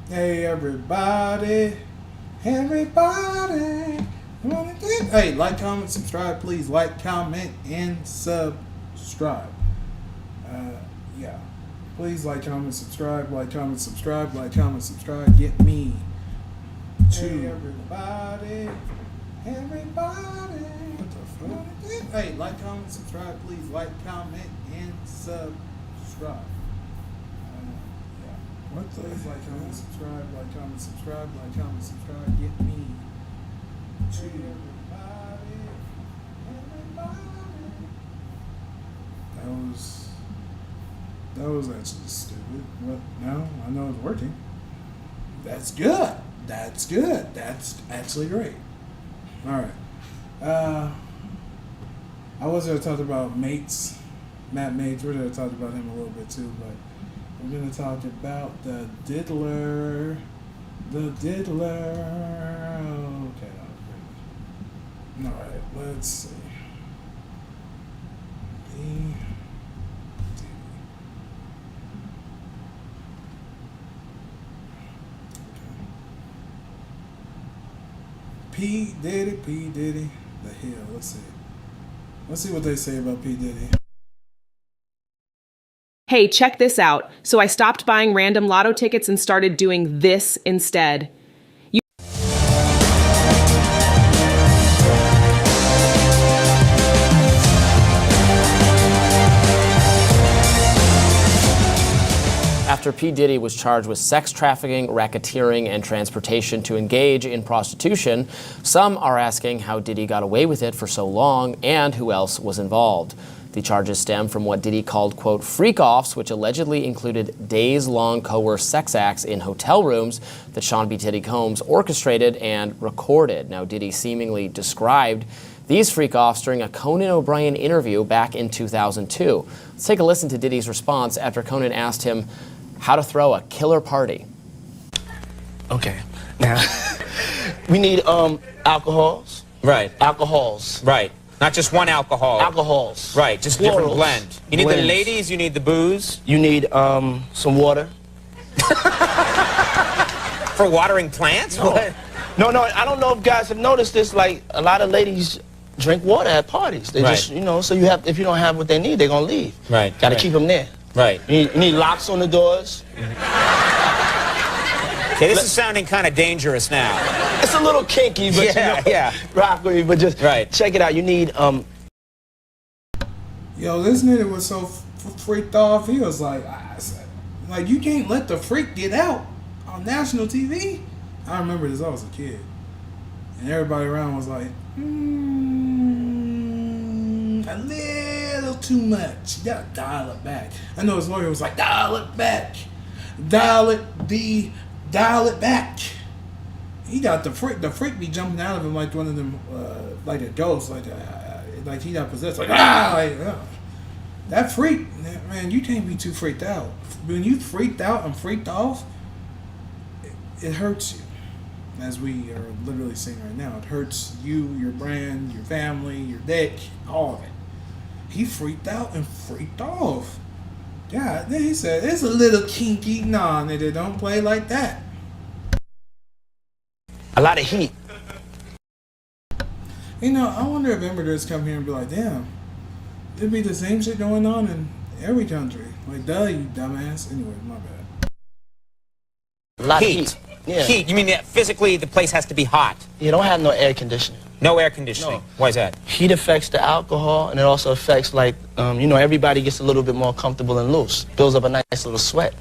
Hey everybody, everybody. Hey, like, comment, subscribe, please. Like, comment, and subscribe. Yeah. Please like, comment, subscribe, like, comment, subscribe, like, comment, subscribe. Get me to everybody, everybody. What the fuck? Hey, like, comment, subscribe, please. Like, comment, and subscribe. What the? Please like, comment, subscribe, like, comment, subscribe, like, comment, subscribe. Get me to everybody, everybody. That was actually stupid. What? No, I know it's working. That's good. That's good. That's actually great. All right. I was going to talk about Matt Mates. We're going to talk about him a little bit too, but we're going to talk about the diddler. The diddler. Okay, that was great. All right, let's see. P. Diddy. The hell, let's see. Let's see what they say about P. Diddy. Hey, check this out. So I stopped buying random lotto tickets and started doing this instead. After P. Diddy was charged with sex trafficking, racketeering, and transportation to engage in prostitution, some are asking how Diddy got away with it for so long and who else was involved. The charges stem from what Diddy called, quote, freak-offs, which allegedly included days-long coerced sex acts in hotel rooms that Sean B. Diddy Combs orchestrated and recorded. Now, Diddy seemingly described these freak-offs during a Conan O'Brien interview back in 2002. Let's take a listen to Diddy's response after Conan asked him how to throw a killer party. Okay, now, we need alcohols. Right. Alcohols. Right. Not just one alcohol. Alcohols. Right, just a different blend. You need the ladies, you need the booze. You need some water. For watering plants? No. What? No, I don't know if guys have noticed this, like, a lot of ladies drink water at parties. They just, you know, so you have, if you don't have what they need, they're gonna leave. Right. Gotta keep them there. Right. You need locks on the doors. Okay, this is sounding kind of dangerous now. It's a little kinky, but yeah. Rock with me, but just check it out. You need Yo, this nigga was so freaked off. He was like you can't let the freak get out on national TV. I remember this. I was a kid, and everybody around was like, a little too much. You gotta dial it back. I know his lawyer was like, dial it back, dial it back. He got the freak be jumping out of him like one of them, like a ghost, like he got possessed, that freak, man. You can't be too freaked out. When you freaked out and freaked off, it hurts you, as we are literally seeing right now. It hurts you, your brand, your family, your dick, all of it. He freaked out and freaked off. Yeah, then he said, it's a little kinky. Nah, nigga, don't play like that. a lot of heat. You know, I wonder if immigrants come here and be like, damn, it'd be the same shit going on in every country. Like, duh, you dumbass. Anyway, my bad. A lot of heat. Yeah. Heat. You mean that physically the place has to be hot? You don't have no air conditioning. No air conditioning. No. Why is that? Heat affects the alcohol, and it also affects, like, you know, everybody gets a little bit more comfortable and loose. Builds up a nice little sweat.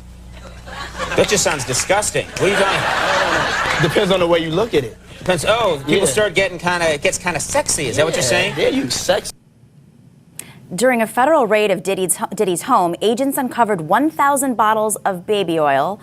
That just sounds disgusting. What are you doing? Depends on the way you look at it. Depends. Oh, people start getting it gets kind of sexy. Is that what you're saying? Yeah, you sexy. During a federal raid of Diddy's home, agents uncovered 1,000 bottles of baby oil.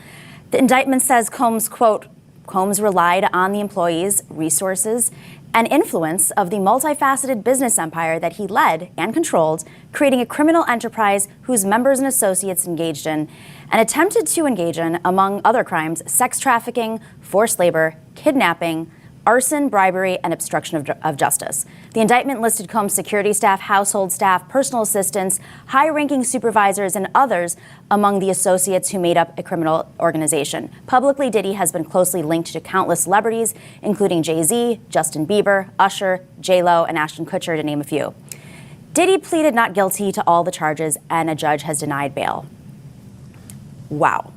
The indictment says Combs, quote, Combs relied on the employees, resources, and influence of the multifaceted business empire that he led and controlled, creating a criminal enterprise whose members and associates engaged in and attempted to engage in, among other crimes, sex trafficking, forced labor, kidnapping, arson, bribery, and obstruction of justice. The indictment listed Combs' security staff, household staff, personal assistants, high-ranking supervisors, and others among the associates who made up a criminal organization. Publicly, Diddy has been closely linked to countless celebrities, including Jay-Z, Justin Bieber, Usher, J-Lo, and Ashton Kutcher, to name a few. Diddy pleaded not guilty to all the charges, and a judge has denied bail. Wow.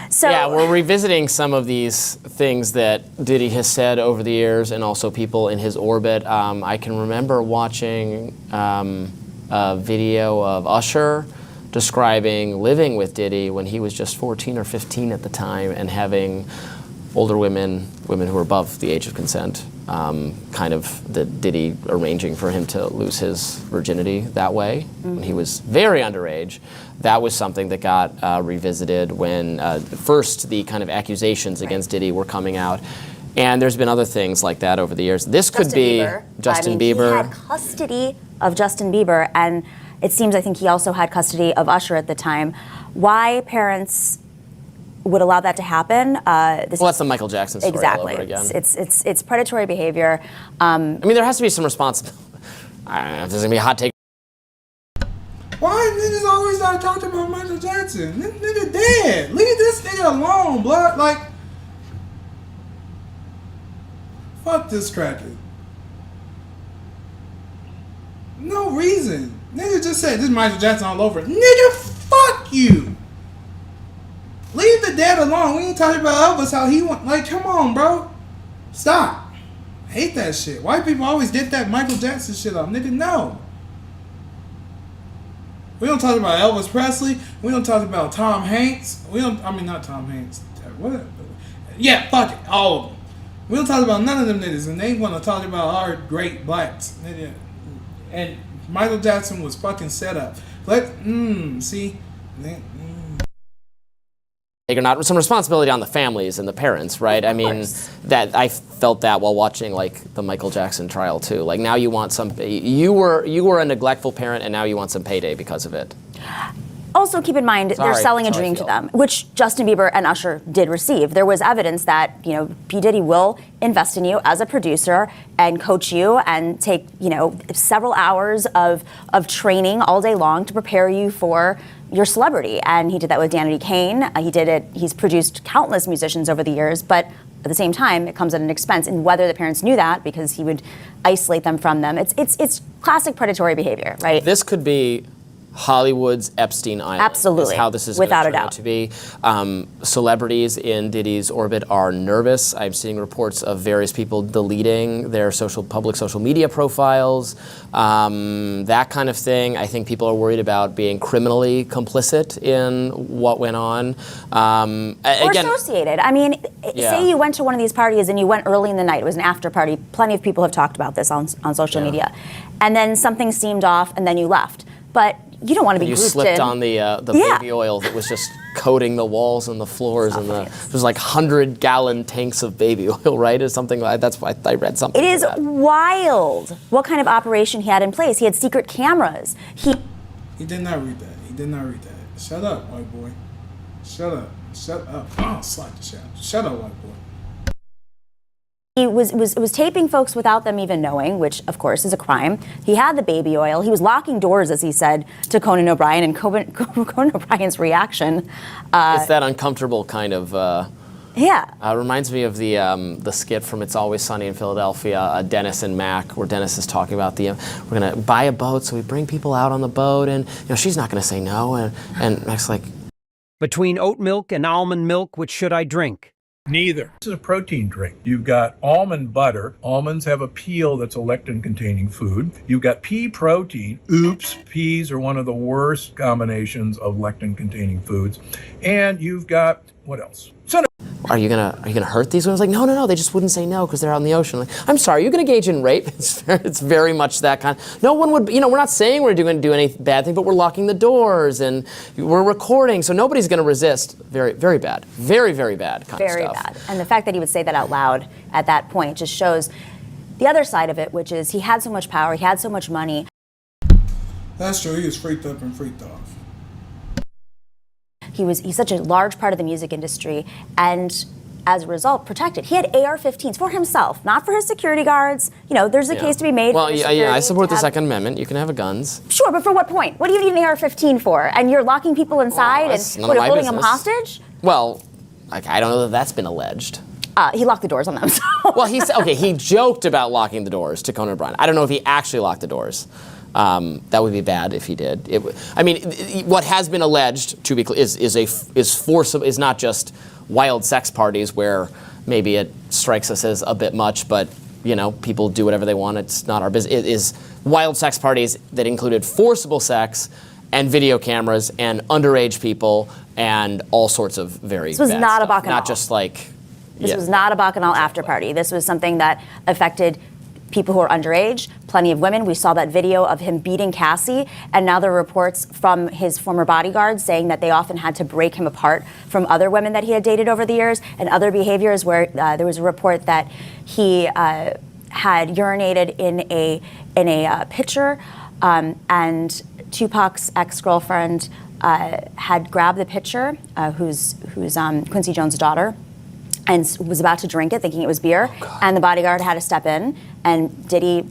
So, yeah, we're revisiting some of these things that Diddy has said over the years, and also people in his orbit. I can remember watching a video of Usher describing living with Diddy when he was just 14 or 15 at the time, and having older women who were above the age of consent, kind of the Diddy arranging for him to lose his virginity that way when he was very underage. That was something that got revisited when first the kind of accusations against Diddy were coming out. And there's been other things like that over the years. This could be Justin Bieber. He had custody of Justin Bieber, and it seems, I think he also had custody of Usher at the time. Why parents would allow that to happen? Well, that's the Michael Jackson story exactly. all over again. It's predatory behavior. I mean, there has to be some responsibility. I don't know if there's going to be a hot take. Why niggas always gotta talk about Michael Jackson? This nigga dead. Leave this nigga alone, blood. Like, fuck this cracker. No reason. Nigga just said this Michael Jackson all over. Nigga, fuck you. Leave the dead alone. We ain't talking about Elvis how he want. Like, come on, bro. Stop. I hate that shit. White people always get that Michael Jackson shit up. Nigga, no. We don't talk about Elvis Presley. We don't talk about Tom Hanks. Not Tom Hanks. What? Yeah, fuck it. All of them. We don't talk about none of them niggas. And they want to talk about our great blacks. And Michael Jackson was fucking set up. See? Or not, some responsibility on the families and the parents, right? I mean, that I felt that while watching like the Michael Jackson trial too. Like now you want some, you were a neglectful parent, and now you want some payday because of it. Also, keep in mind, they're selling a dream to them, which Justin Bieber and Usher did receive. There was evidence that, P. Diddy will invest in you as a producer and coach you and take, several hours of training all day long to prepare you for your celebrity. And he did that with Danity Kane. He's produced countless musicians over the years, but at the same time, it comes at an expense. And whether the parents knew that, because he would isolate them from them, it's classic predatory behavior, right? This could be Hollywood's Epstein Island. Absolutely. Is how this is without going a doubt to be. Celebrities in Diddy's orbit are nervous. I'm seeing reports of various people deleting their public social media profiles, that kind of thing. I think people are worried about being criminally complicit in what went on. Or associated. I mean, say you went to one of these parties and you went early in the night. It was an after party. Plenty of people have talked about this on social media. And then something seemed off and then you left. But you don't want to be grouped in. You slipped on the baby oil that was just coating the walls and the floors, and there's like 100-gallon tanks of baby oil, right? Or something like that's why I read something. It is wild what kind of operation he had in place. He had secret cameras. He did not read that. He did not read that. Shut up, white boy. Shut up. Shut up. Oh, slap the shit. Shut up, white boy. He was taping folks without them even knowing, which, of course, is a crime. He had the baby oil. He was locking doors, as he said, to Conan O'Brien, and Conan O'Brien's reaction. It's that uncomfortable kind of... reminds me of the skit from It's Always Sunny in Philadelphia, Dennis and Mac, where Dennis is talking about we're going to buy a boat, so we bring people out on the boat, and she's not going to say no. And Mac's like... Between oat milk and almond milk, which should I drink? Neither. This is a protein drink. You've got almond butter. Almonds have a peel that's a lectin-containing food. You've got pea protein. Oops, peas are one of the worst combinations of lectin-containing foods. And you've got, what else? Are you gonna hurt these women? Like, no, they just wouldn't say no because they're out in the ocean. Like, I'm sorry, you're gonna engage in rape? It's very much that kind. No one would, we're not saying we're going to do any bad thing, but we're locking the doors and we're recording, so nobody's gonna resist. Very, very bad. Very, very bad kind of stuff. Very bad. And the fact that he would say that out loud at that point just shows the other side of it, which is he had so much power, he had so much money. That's true. He was freaked up and freaked off. He's such a large part of the music industry, and as a result, protected. He had AR-15s for himself, not for his security guards. You know, there's a case to be made. Well, for yeah, I support the have, Second Amendment. You can have guns. Sure, but for what point? What do you need an AR-15 for? And you're locking people inside and holding them hostage? Well, I don't know that that's been alleged. He locked the doors on them. So. Well, he joked about locking the doors to Conan O'Brien. I don't know if he actually locked the doors. That would be bad if he did. What has been alleged, to be clear, is not just wild sex parties where maybe it strikes us as a bit much, but people do whatever they want. It's not our business. It is wild sex parties that included forcible sex and video cameras and underage people and all sorts of very This was bad not stuff. a bacchanal. Not just like... This was not a bacchanal after party. This was something that affected people who are underage, plenty of women. We saw that video of him beating Cassie, and now there are reports from his former bodyguards saying that they often had to break him apart from other women that he had dated over the years, and other behaviors where there was a report that he had urinated in a pitcher, and Tupac's ex-girlfriend had grabbed the pitcher, who's Quincy Jones' daughter, and was about to drink it, thinking it was beer, and the bodyguard had to step in, and Diddy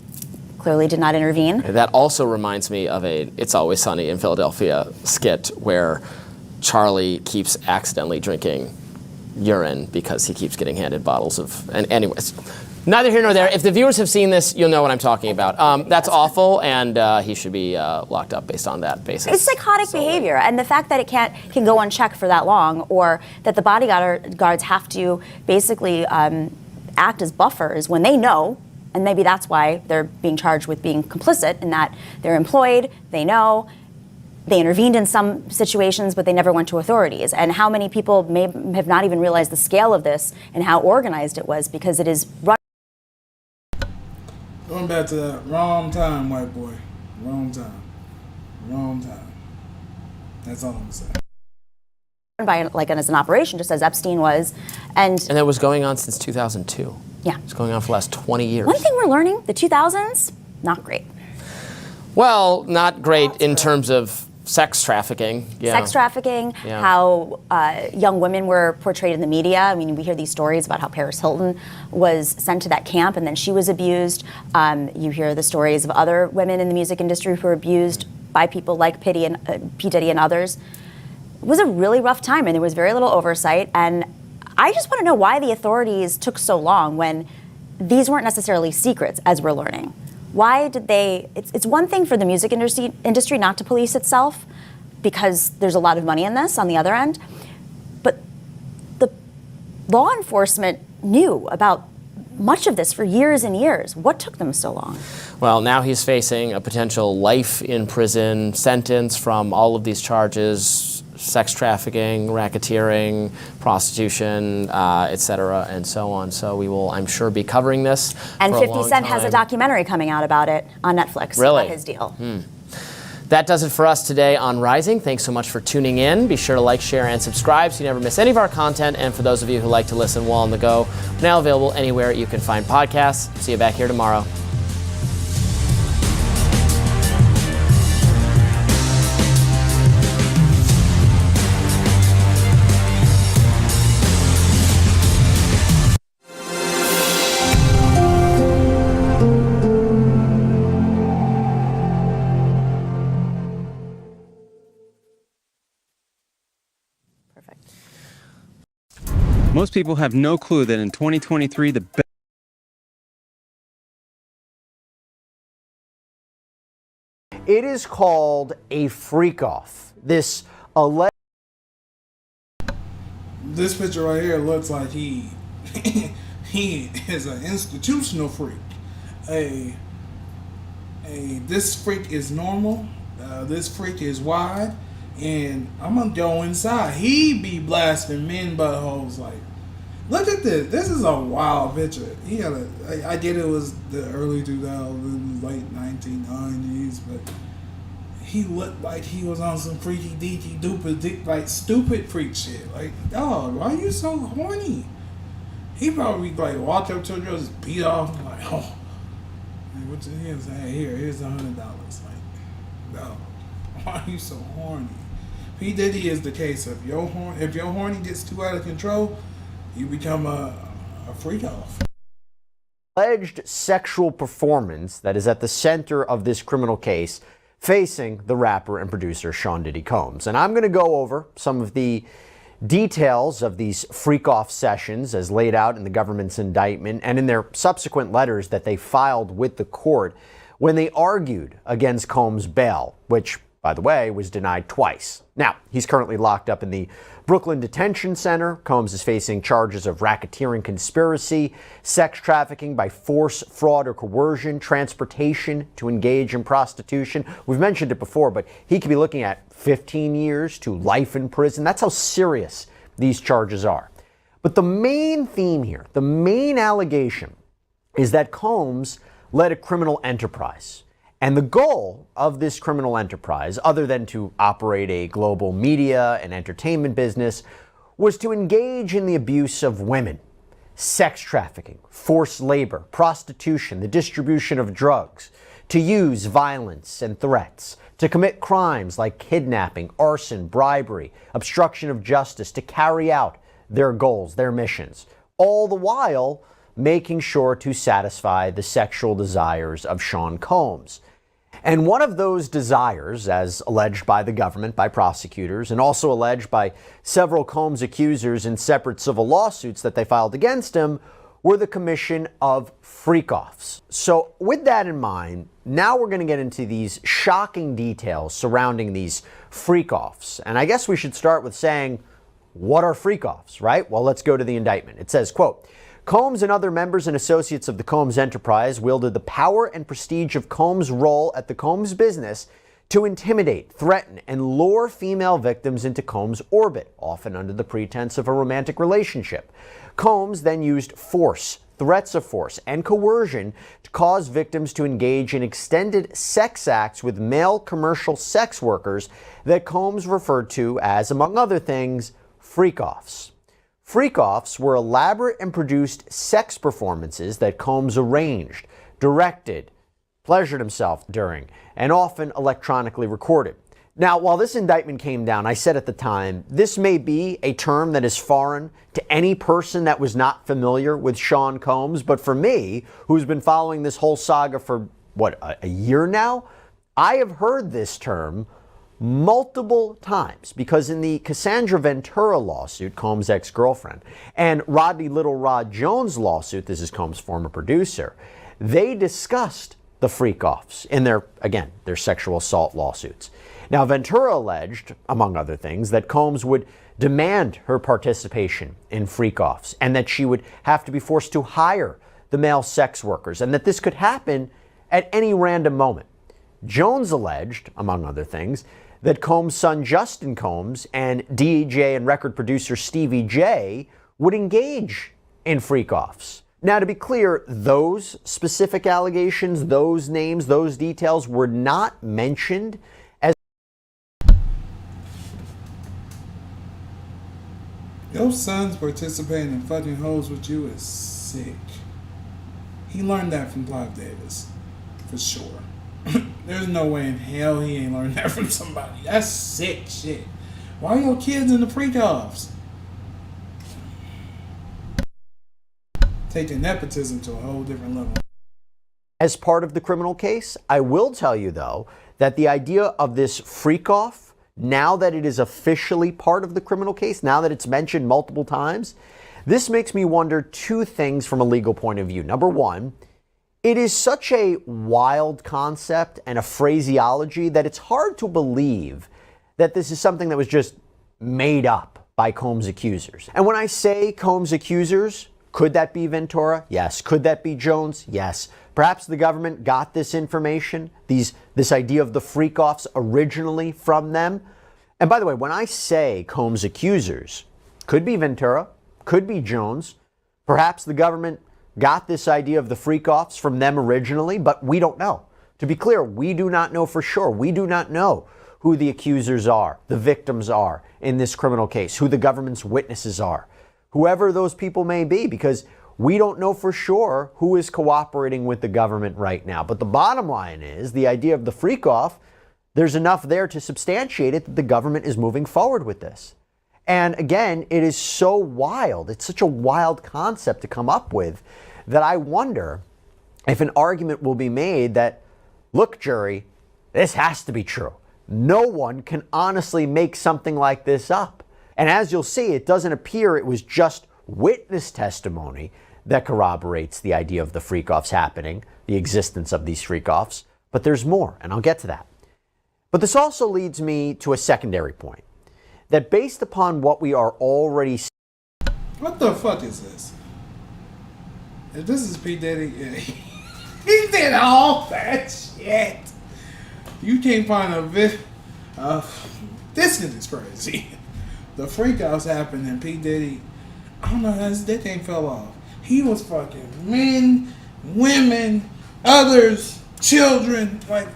clearly did not intervene. That also reminds me of a It's Always Sunny in Philadelphia skit where Charlie keeps accidentally drinking urine because he keeps getting handed bottles of... And anyways, neither here nor there. If the viewers have seen this, you'll know what I'm talking about. That's awful, and he should be locked up based on that basis. It's psychotic behavior, and the fact that it can go unchecked for that long, or that the bodyguards have to basically act as buffers when they know, and maybe that's why they're being charged with being complicit in that they're employed, they know, they intervened in some situations, but they never went to authorities. And how many people may have not even realized the scale of this and how organized it was, because it is run. Going back to that wrong time, white boy. Wrong time. Wrong time. That's all I'm gonna say. By as an operation, just as Epstein was, and that was going on since 2002. Yeah, it's going on for the last 20 years. One thing we're learning: the 2000s, not great. Well, not great in terms of sex trafficking. Yeah. Sex trafficking, how young women were portrayed in the media. I mean, we hear these stories about how Paris Hilton was sent to that camp and then she was abused. You hear the stories of other women in the music industry who were abused by people like P. Diddy and others. It was a really rough time, and there was very little oversight. And I just want to know why the authorities took so long when these weren't necessarily secrets, as we're learning. Why did they? It's one thing for the music industry not to police itself, because there's a lot of money in this on the other end. But the law enforcement knew about much of this for years and years. What took them so long? Well, now he's facing a potential life in prison sentence from all of these charges: sex trafficking, racketeering, prostitution, et cetera, and so on. So we will, I'm sure, be covering this. And for 50 Cent has a documentary coming out about it on Netflix. Really? About his deal. That does it for us today on Rising. Thanks so much for tuning in. Be sure to like, share, and subscribe so you never miss any of our content. And for those of you who like to listen while on the go, we're now available anywhere you can find podcasts. See you back here tomorrow. Most people have no clue that in 2023, the best It is called a freak-off. This alleged... This picture right here looks like he is an institutional freak. This freak is normal. This freak is wide. And I'm gonna go inside. He be blasting men buttholes like, look at this. This is a wild picture. He had I get it was the early 2000s, late 1990s, but he looked like he was on some freaky deaky doopy like stupid freak shit. Like, dog, why are you so horny? He probably like walked up to a girl, just beat off, like, oh, what you here? Here's $100. Like, dog, why are you so horny? P. Diddy is the case. If your horny gets too out of control, you become a freak off. Alleged sexual performance that is at the center of this criminal case facing the rapper and producer Sean Diddy Combs. And I'm going to go over some of the details of these freak-off sessions as laid out in the government's indictment and in their subsequent letters that they filed with the court when they argued against Combs' bail, which, by the way, was denied twice. Now, he's currently locked up in the Brooklyn Detention Center. Combs is facing charges of racketeering conspiracy, sex trafficking by force, fraud, or coercion, transportation to engage in prostitution. We've mentioned it before, but he could be looking at 15 years to life in prison. That's how serious these charges are. But the main theme here, the main allegation, is that Combs led a criminal enterprise. And the goal of this criminal enterprise, other than to operate a global media and entertainment business, was to engage in the abuse of women, sex trafficking, forced labor, prostitution, the distribution of drugs, to use violence and threats, to commit crimes like kidnapping, arson, bribery, obstruction of justice, to carry out their goals, their missions, all the while making sure to satisfy the sexual desires of Sean Combs. And one of those desires, as alleged by the government, by prosecutors, and also alleged by several Combs accusers in separate civil lawsuits that they filed against him, were the commission of freak-offs. So with that in mind, now we're going to get into these shocking details surrounding these freak-offs. And I guess we should start with saying, what are freak-offs, right? Well, let's go to the indictment. It says, quote, Combs and other members and associates of the Combs enterprise wielded the power and prestige of Combs' role at the Combs business to intimidate, threaten, and lure female victims into Combs' orbit, often under the pretense of a romantic relationship. Combs then used force, threats of force, and coercion to cause victims to engage in extended sex acts with male commercial sex workers that Combs referred to as, among other things, freak-offs. Freak-offs were elaborate and produced sex performances that Combs arranged, directed, pleasured himself during, and often electronically recorded. Now, while this indictment came down, I said at the time, this may be a term that is foreign to any person that was not familiar with Sean Combs, but for me, who's been following this whole saga for, a year now, I have heard this term multiple times, because in the Cassandra Ventura lawsuit, Combs' ex-girlfriend, and Rodney Little Rod Jones lawsuit, this is Combs' former producer, they discussed the freak-offs in their sexual assault lawsuits. Now, Ventura alleged, among other things, that Combs would demand her participation in freak-offs and that she would have to be forced to hire the male sex workers and that this could happen at any random moment. Jones alleged, among other things, that Combs' son Justin Combs and DJ and record producer Stevie J would engage in freak-offs. Now, to be clear, those specific allegations, those names, those details were not mentioned as... Your son's participating in fucking hoes with you is sick. He learned that from Clive Davis, for sure. There's no way in hell he ain't learned that from somebody. That's sick shit. Why are your kids in the freak-offs? Taking nepotism to a whole different level. As part of the criminal case, I will tell you, though, that the idea of this freak-off, now that it is officially part of the criminal case, now that it's mentioned multiple times, this makes me wonder two things from a legal point of view. Number one, it is such a wild concept and a phraseology that it's hard to believe that this is something that was just made up by Combs' accusers. And when I say Combs' accusers, could that be Ventura? Yes. Could that be Jones? Yes. Perhaps the government got this information, this idea of the freak-offs originally from them. And by the way, when I say Combs' accusers, could be Ventura, could be Jones. Perhaps the government got this idea of the freak-offs from them originally, but we don't know. To be clear, we do not know for sure. We do not know who the accusers are, the victims are in this criminal case, who the government's witnesses are, whoever those people may be, because we don't know for sure who is cooperating with the government right now. But the bottom line is the idea of the freak-off, there's enough there to substantiate it that the government is moving forward with this. And again, it is so wild. It's such a wild concept to come up with that I wonder if an argument will be made that, look, jury, this has to be true. No one can honestly make something like this up. And as you'll see, it doesn't appear it was just witness testimony that corroborates the idea of the freak-offs happening, the existence of these freak-offs, but there's more, and I'll get to that. But this also leads me to a secondary point, that based upon what we are already seeing... What the fuck is this? If this is Pdiddy, he did all that shit. You can't find a this is crazy. The freak-offs happened and Pdiddy, I don't know how his dick ain't fell off. He was fucking men, women, others, children. Like,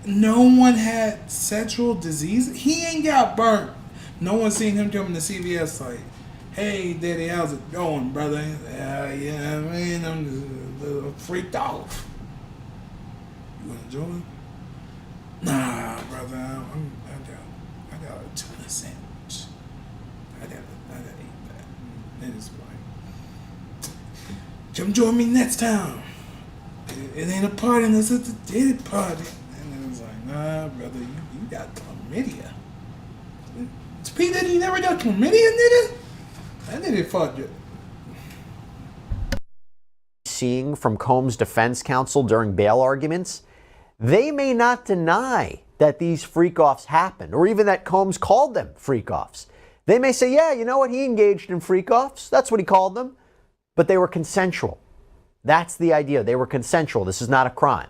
no one had sexual disease. He ain't got burnt. No one seen him coming to CVS like, hey, Diddy, how's it going, brother? Yeah, man, I'm just a little freaked off. You want to join? Nah, brother, I got a tuna sandwich. I gotta eat that. It is like, come join me next time. It ain't a party unless it's a Diddy party. And it was like, nah, brother, you got chlamydia. It's P. Diddy, you never got chlamydia, nigga? That nigga fucked you. Seeing from Combs' defense counsel during bail arguments, they may not deny that these freak-offs happened, or even that Combs called them freak-offs. They may say, yeah, you know what, he engaged in freak-offs. That's what he called them. But they were consensual. That's the idea. They were consensual. This is not a crime.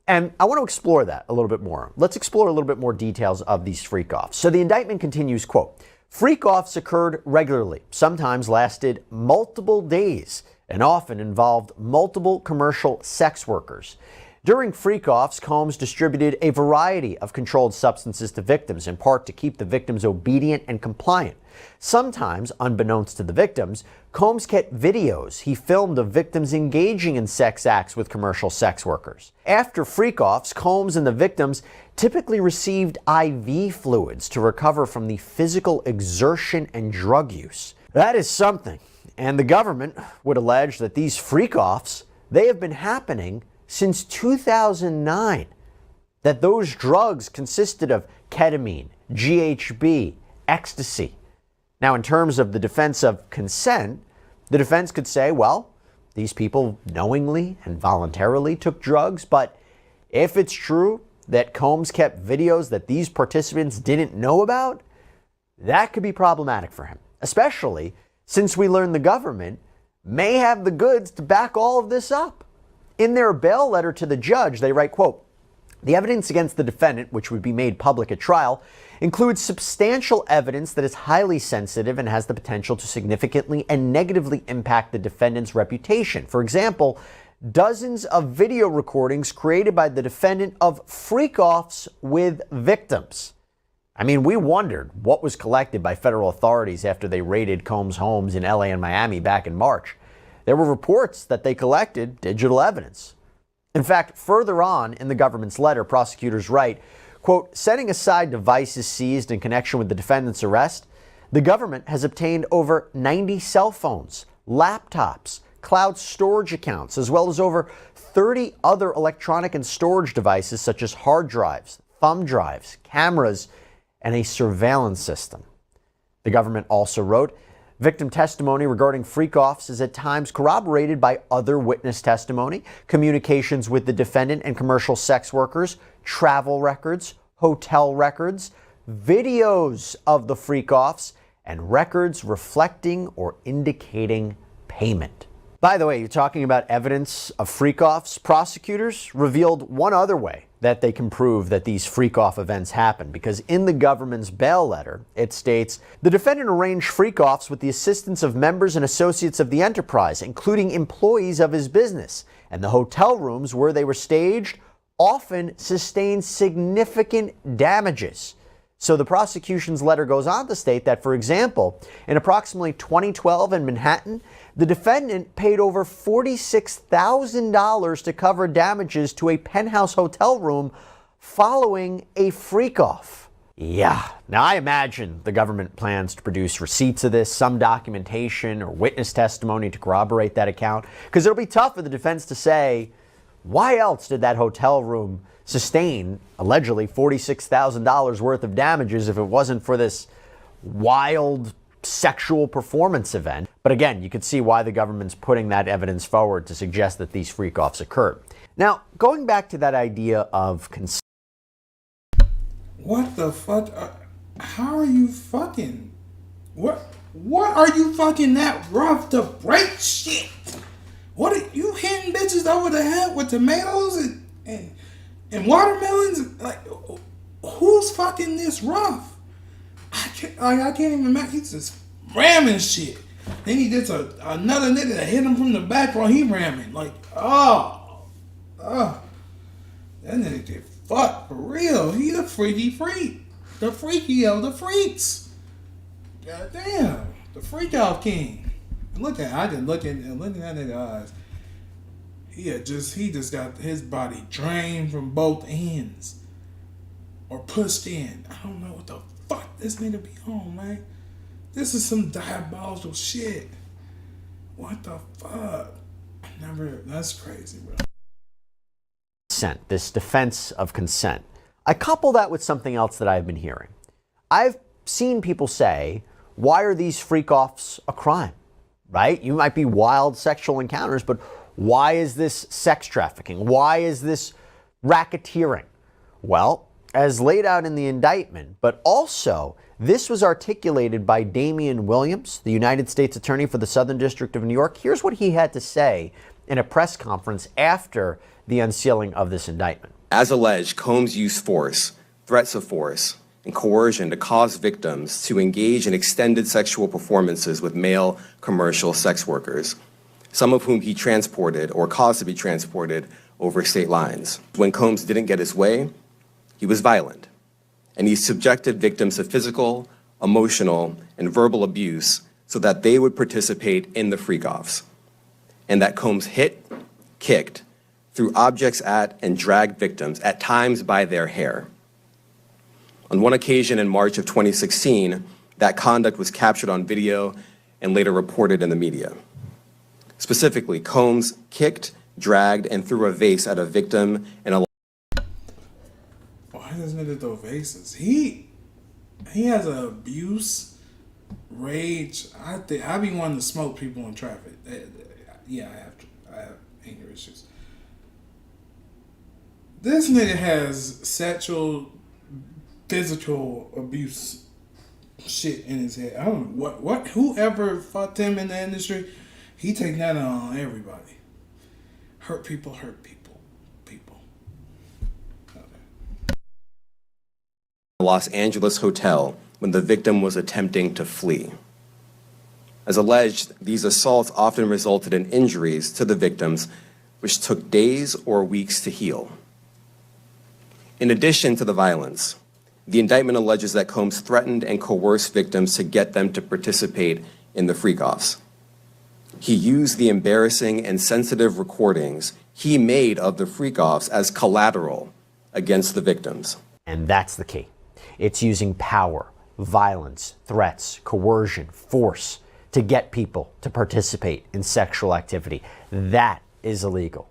And I want to explore that a little bit more. Let's explore a little bit more details of these freak-offs. So the indictment continues, quote, freak-offs occurred regularly, sometimes lasted multiple days, and often involved multiple commercial sex workers. During freak-offs, Combs distributed a variety of controlled substances to victims, in part to keep the victims obedient and compliant. Sometimes, unbeknownst to the victims, Combs kept videos he filmed of victims engaging in sex acts with commercial sex workers. After freak-offs, Combs and the victims typically received IV fluids to recover from the physical exertion and drug use. That is something. And the government would allege that these freak-offs, they have been happening since 2009, that those drugs consisted of ketamine, GHB, ecstasy. Now, in terms of the defense of consent, the defense could say, well, these people knowingly and voluntarily took drugs, but if it's true that Combs kept videos that these participants didn't know about, that could be problematic for him, especially since we learned the government may have the goods to back all of this up. In their bail letter to the judge, they write, quote, the evidence against the defendant, which would be made public at trial, includes substantial evidence that is highly sensitive and has the potential to significantly and negatively impact the defendant's reputation. For example, dozens of video recordings created by the defendant of freak-offs with victims. I mean, we wondered what was collected by federal authorities after they raided Combs' homes in LA and Miami back in March. There were reports that they collected digital evidence. In fact, further on in the government's letter, prosecutors write, quote, setting aside devices seized in connection with the defendant's arrest, the government has obtained over 90 cell phones, laptops, cloud storage accounts, as well as over 30 other electronic and storage devices such as hard drives, thumb drives, cameras, and a surveillance system. The government also wrote, victim testimony regarding freak-offs is at times corroborated by other witness testimony, communications with the defendant and commercial sex workers, travel records, hotel records, videos of the freak-offs, and records reflecting or indicating payment. By the way, you're talking about evidence of freak-offs. Prosecutors revealed one other way that they can prove that these freak-off events happened, because in the government's bail letter, it states, the defendant arranged freak-offs with the assistance of members and associates of the enterprise, including employees of his business, and the hotel rooms where they were staged often sustained significant damages. So the prosecution's letter goes on to state that, for example, in approximately 2012 in Manhattan, the defendant paid over $46,000 to cover damages to a penthouse hotel room following a freak-off. Yeah. Now, I imagine the government plans to produce receipts of this, some documentation or witness testimony to corroborate that account, because it'll be tough for the defense to say, why else did that hotel room sustain allegedly $46,000 worth of damages if it wasn't for this wild sexual performance event? But again, you could see why the government's putting that evidence forward to suggest that these freak-offs occurred. Now, going back to that idea of consent. What the fuck? How are you fucking? What are you fucking that rough to break shit? What are you hitting bitches over the head with tomatoes and watermelons? Like, who's fucking this rough? I can't even imagine. He's just ramming shit. Then he gets another nigga that hit him from the back while he ramming. Like, that nigga get fucked for real. He the freaky freak. The freaky of the freaks. God damn. The freak out king. And I can look at that nigga's eyes. He just got his body drained from both ends. Or pushed in. I don't know what the fuck this nigga be on, man. This is some diabolical shit. What the fuck? That's crazy, bro. Consent, this defense of consent. I couple that with something else that I've been hearing. I've seen people say, why are these freak-offs a crime? Right? You might be wild sexual encounters, but why is this sex trafficking? Why is this racketeering? Well, as laid out in the indictment, but also this was articulated by Damian Williams, the United States Attorney for the Southern District of New York. Here's what he had to say in a press conference after the unsealing of this indictment. As alleged, Combs used force, threats of force, and coercion to cause victims to engage in extended sexual performances with male commercial sex workers, some of whom he transported or caused to be transported over state lines. When Combs didn't get his way, he was violent, and he subjected victims to physical, emotional, and verbal abuse so that they would participate in the freak-offs, and that Combs hit, kicked, threw objects at, and dragged victims, at times by their hair. On one occasion in March of 2016, that conduct was captured on video and later reported in the media. Specifically, Combs kicked, dragged, and threw a vase at a victim in a... Why does nigga throw vases? He has an abuse, rage. I be wanting to smoke people in traffic. Yeah, I have anger issues. This nigga has sexual, physical abuse shit in his head. I don't know what whoever fucked him in the industry, he taking that on everybody. Hurt people. Los Angeles hotel when the victim was attempting to flee. As alleged, these assaults often resulted in injuries to the victims, which took days or weeks to heal. In addition to the violence, the indictment alleges that Combs threatened and coerced victims to get them to participate in the freak-offs. He used the embarrassing and sensitive recordings he made of the freak-offs as collateral against the victims. And that's the key. It's using power, violence, threats, coercion, force to get people to participate in sexual activity. That is illegal.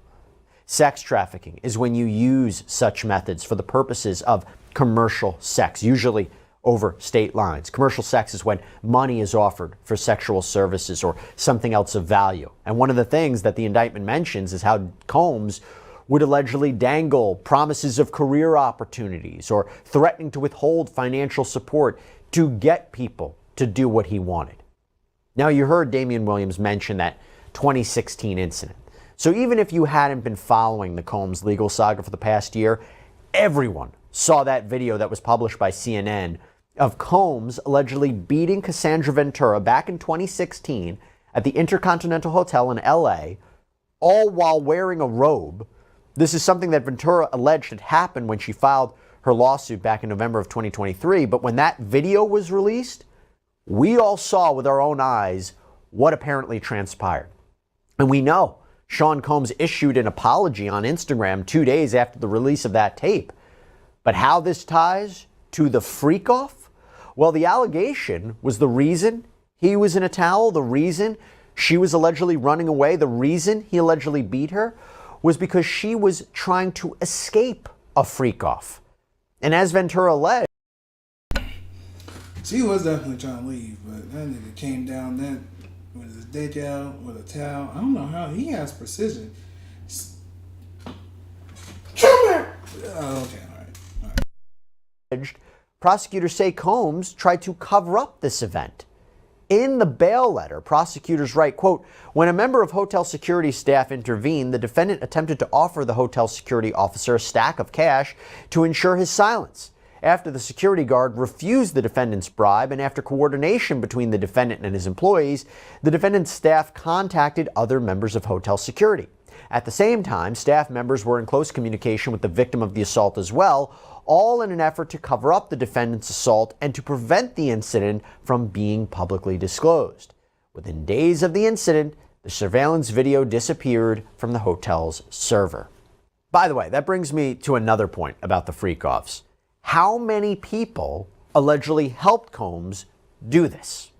Sex trafficking is when you use such methods for the purposes of commercial sex, usually over state lines. Commercial sex is when money is offered for sexual services or something else of value. And one of the things that the indictment mentions is how Combs would allegedly dangle promises of career opportunities or threatening to withhold financial support to get people to do what he wanted. Now, you heard Damian Williams mention that 2016 incident. So even if you hadn't been following the Combs legal saga for the past year, everyone saw that video that was published by CNN of Combs allegedly beating Cassandra Ventura back in 2016 at the Intercontinental Hotel in LA, all while wearing a robe. This is something that Ventura alleged had happened when she filed her lawsuit back in November of 2023. But when that video was released, we all saw with our own eyes what apparently transpired. And we know Sean Combs issued an apology on Instagram 2 days after the release of that tape. But how this ties to the freak off? Well, the allegation was the reason he was in a towel, the reason she was allegedly running away, the reason he allegedly beat her was because she was trying to escape a freak off. And as Ventura alleged, she was definitely trying to leave, but that nigga came down that with his dick out, with a towel. I don't know how he has precision. Okay, all right. Prosecutors say Combs tried to cover up this event. In the bail letter, prosecutors write, quote, when a member of hotel security staff intervened, the defendant attempted to offer the hotel security officer a stack of cash to ensure his silence. After the security guard refused the defendant's bribe and after coordination between the defendant and his employees, the defendant's staff contacted other members of hotel security. At the same time, staff members were in close communication with the victim of the assault as well, all in an effort to cover up the defendant's assault and to prevent the incident from being publicly disclosed. Within days of the incident, the surveillance video disappeared from the hotel's server. By the way, that brings me to another point about the freak-offs. How many people allegedly helped Combs do this?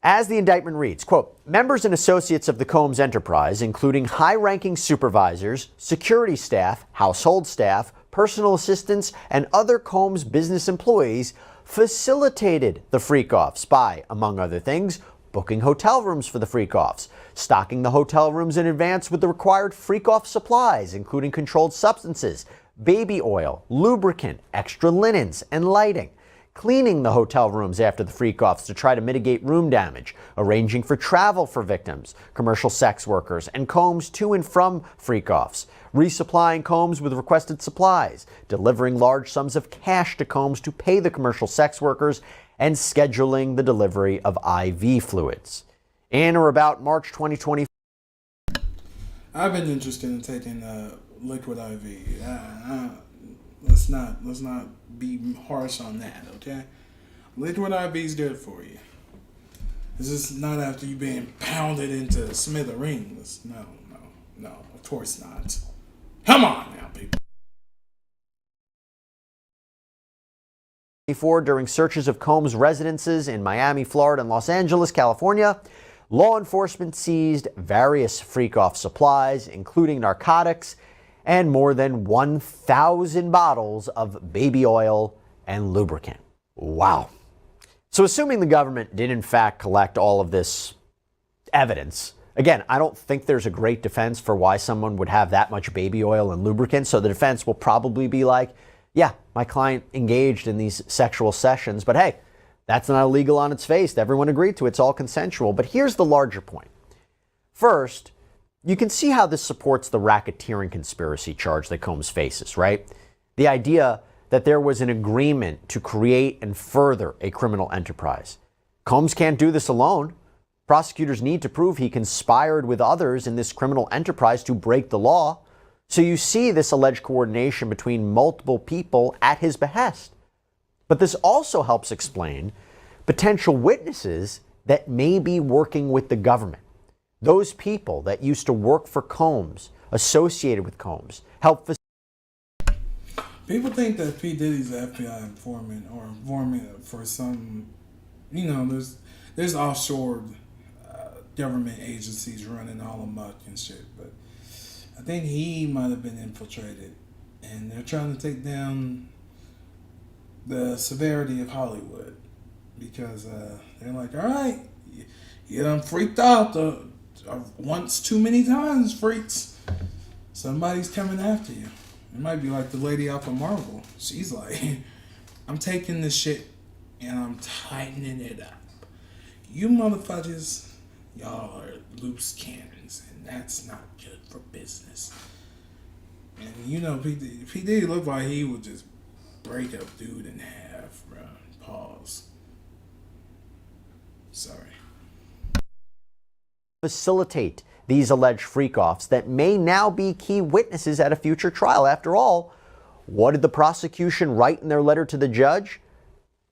As the indictment reads, quote, members and associates of the Combs enterprise, including high-ranking supervisors, security staff, household staff, personal assistants, and other Combs business employees facilitated the freak-offs by, among other things, booking hotel rooms for the freak-offs, stocking the hotel rooms in advance with the required freak-off supplies, including controlled substances, baby oil, lubricant, extra linens, and lighting, cleaning the hotel rooms after the freak-offs to try to mitigate room damage, arranging for travel for victims, commercial sex workers, and Combs to and from freak-offs, resupplying Combs with requested supplies, delivering large sums of cash to Combs to pay the commercial sex workers, and scheduling the delivery of IV fluids. In or about March 2020, I've been interested in taking liquid IV. Let's not be harsh on that, okay? Liquid IV is good for you. This is not after you being pounded into smithereens. No, of course not. Come on now, people. During searches of Combs' residences in Miami, Florida, and Los Angeles, California, law enforcement seized various freak-off supplies, including narcotics, and more than 1,000 bottles of baby oil and lubricant. Wow. So assuming the government did in fact collect all of this evidence, again, I don't think there's a great defense for why someone would have that much baby oil and lubricant. So the defense will probably be like, yeah, my client engaged in these sexual sessions, but hey, that's not illegal on its face. Everyone agreed to it. It's all consensual. But here's the larger point. First, you can see how this supports the racketeering conspiracy charge that Combs faces, right? The idea that there was an agreement to create and further a criminal enterprise. Combs can't do this alone. Prosecutors need to prove he conspired with others in this criminal enterprise to break the law. So you see this alleged coordination between multiple people at his behest. But this also helps explain potential witnesses that may be working with the government. Those people that used to work for Combs, associated with Combs, help. People think that P. Diddy's an FBI informant or informant for some, there's offshore government agencies running all amok and shit. But I think he might have been infiltrated, and they're trying to take down the severity of Hollywood because they're like, all right, you done freaked out once too many times, freaks. Somebody's coming after you. It might be like the lady off of Marvel. She's like, I'm taking this shit and I'm tightening it up. You motherfuckers, y'all are loose cannons, and that's not good for business. And P. Diddy looked like he would just break a dude in half, bro. Pause. Sorry. Facilitate these alleged freak-offs that may now be key witnesses at a future trial. After all, what did the prosecution write in their letter to the judge?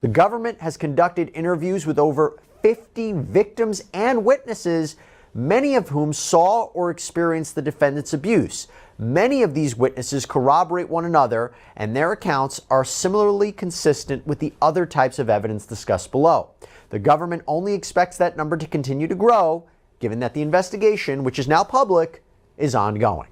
The government has conducted interviews with over 50 victims and witnesses many of whom saw or experienced the defendant's abuse. Many of these witnesses corroborate one another, and their accounts are similarly consistent with the other types of evidence discussed below. The government only expects that number to continue to grow, given that the investigation, which is now public, is ongoing.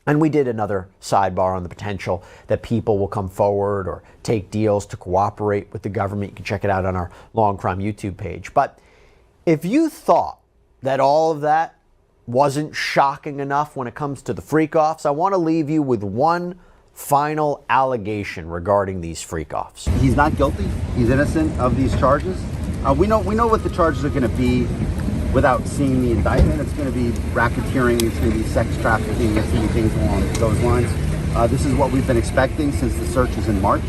And we did another sidebar on the potential that people will come forward or take deals to cooperate with the government. You can check it out on our Long Crime YouTube page. But if you thought that all of that wasn't shocking enough when it comes to the freak-offs, I want to leave you with one final allegation regarding these freak-offs. He's not guilty. He's innocent of these charges. We know what the charges are going to be without seeing the indictment. It's going to be racketeering. It's going to be sex trafficking. It's going to be things along those lines. This is what we've been expecting since the search was in March.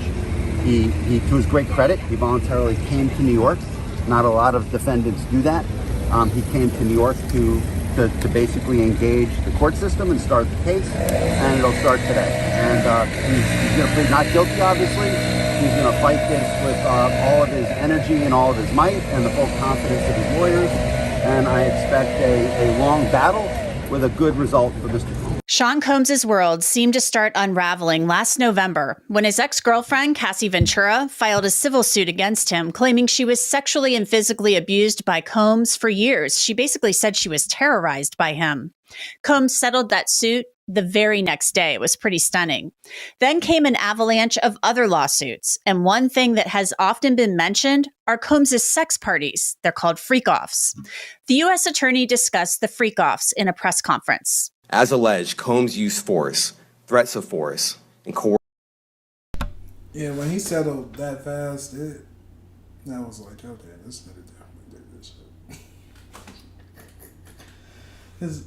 He, to his great credit, he voluntarily came to New York. Not a lot of defendants do that. He came to New York to basically engage the court system and start the case, and it'll start today. And he's going to plead not guilty, obviously. He's going to fight this with all of his energy and all of his might and the full confidence of his lawyers. And I expect a long battle with a good result for Mr. Combs. Sean Combs' world seemed to start unraveling last November when his ex-girlfriend, Cassie Ventura, filed a civil suit against him, claiming she was sexually and physically abused by Combs for years. She basically said she was terrorized by him. Combs settled that suit the very next day. It was pretty stunning. Then came an avalanche of other lawsuits. And one thing that has often been mentioned are Combs' sex parties. They're called freak-offs. The U.S. attorney discussed the freak-offs in a press conference. As alleged, Combs used force, threats of force, and coercion. Yeah, when he settled that fast, that was like, okay, this nigga definitely did this shit.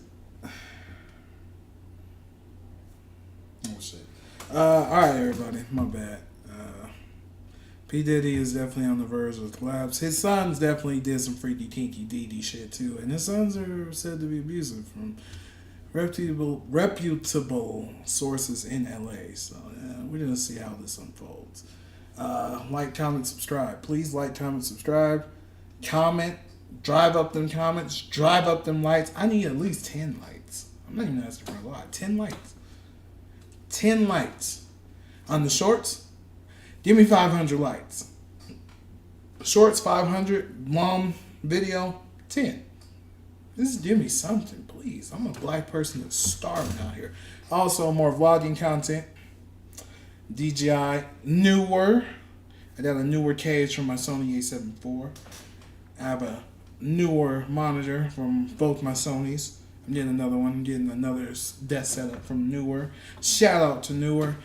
Oh shit. Alright everybody, my bad. Pdiddy is definitely on the verge of collapse. His sons definitely did some freaky kinky Diddy shit too, and his sons are said to be abusive from reputable sources in LA. So we're gonna see how this unfolds. Like, comment, subscribe. Please like, comment, subscribe. Comment. Drive up them comments. Drive up them likes. I need at least 10 likes. I'm not even asking for a lot. 10 likes. 10 likes. On the shorts, give me 500 likes. Shorts, 500. Long video, 10. Just give me something, please. I'm a black person that's starving out here. Also, more vlogging content. DJI newer. I got a newer cage from my Sony a7 IV. I have a newer monitor from both my Sonys. I'm getting another one. I'm getting another desk setup from Newer. Shout out to Newer.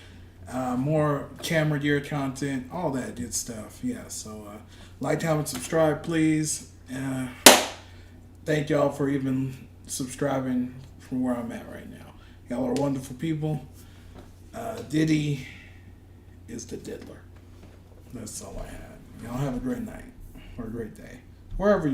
More camera gear content, all that good stuff. Yeah, so like, comment, subscribe, please. Thank y'all for even subscribing from where I'm at right now. Y'all are wonderful people. Diddy is the diddler. That's all I have. Y'all have a great night or a great day. Wherever you